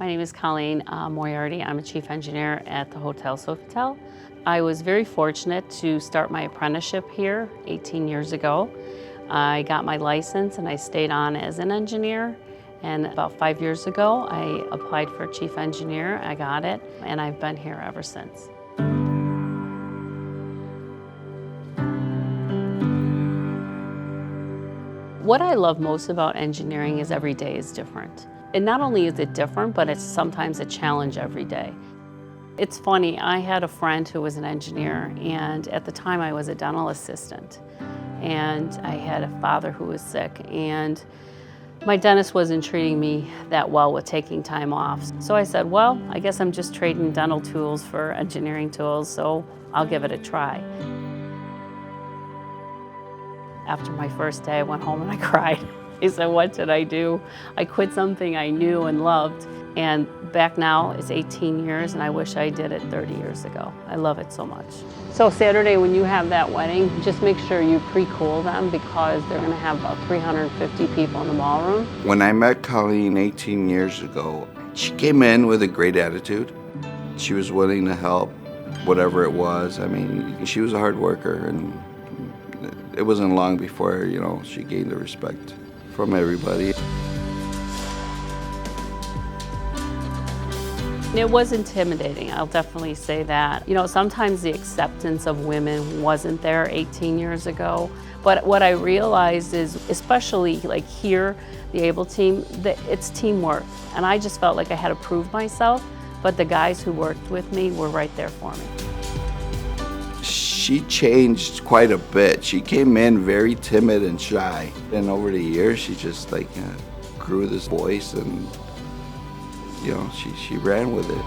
My name is Colleen Moriarty. I'm a chief engineer at the Hotel Sofitel. I was very fortunate to start my apprenticeship here 18 years ago. I got my license and I stayed on as an engineer. And about 5 years ago, I applied for chief engineer. I got it, and I've been here ever since. What I love most about engineering is every day is different. And not only is it different, but it's sometimes a challenge every day. It's funny, I had a friend who was an engineer, and at the time I was a dental assistant. And I had a father who was sick, and my dentist wasn't treating me that well with taking time off. So I said, well, I guess I'm just trading dental tools for engineering tools, so I'll give it a try. After my first day, I went home and I cried. I said, what did I do? I quit something I knew and loved. And back now, it's 18 years, and I wish I did it 30 years ago. I love it so much. So Saturday, when you have that wedding, just make sure you pre-cool them because they're gonna have about 350 people in the ballroom. When I met Colleen 18 years ago, she came in with a great attitude. She was willing to help, whatever it was. I mean, she was a hard worker, and it wasn't long before, she gained the respect from everybody. It was intimidating, I'll definitely say that. Sometimes the acceptance of women wasn't there 18 years ago. But what I realized is, especially like here, the ABLE team, that it's teamwork. And I just felt like I had to prove myself, but the guys who worked with me were right there for me. She changed quite a bit. She came in very timid and shy. And over the years, she just grew this voice, and she ran with it.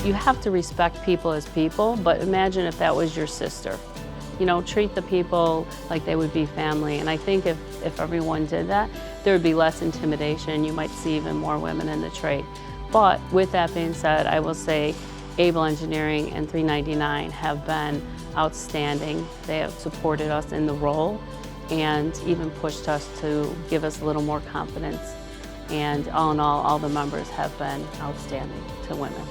You have to respect people as people, but imagine if that was your sister. Treat the people like they would be family. And I think if everyone did that, there would be less intimidation. You might see even more women in the trade. But with that being said, I will say ABLE Engineering and 399 have been outstanding. They have supported us in the role and even pushed us to give us a little more confidence. And all in all the members have been outstanding to women.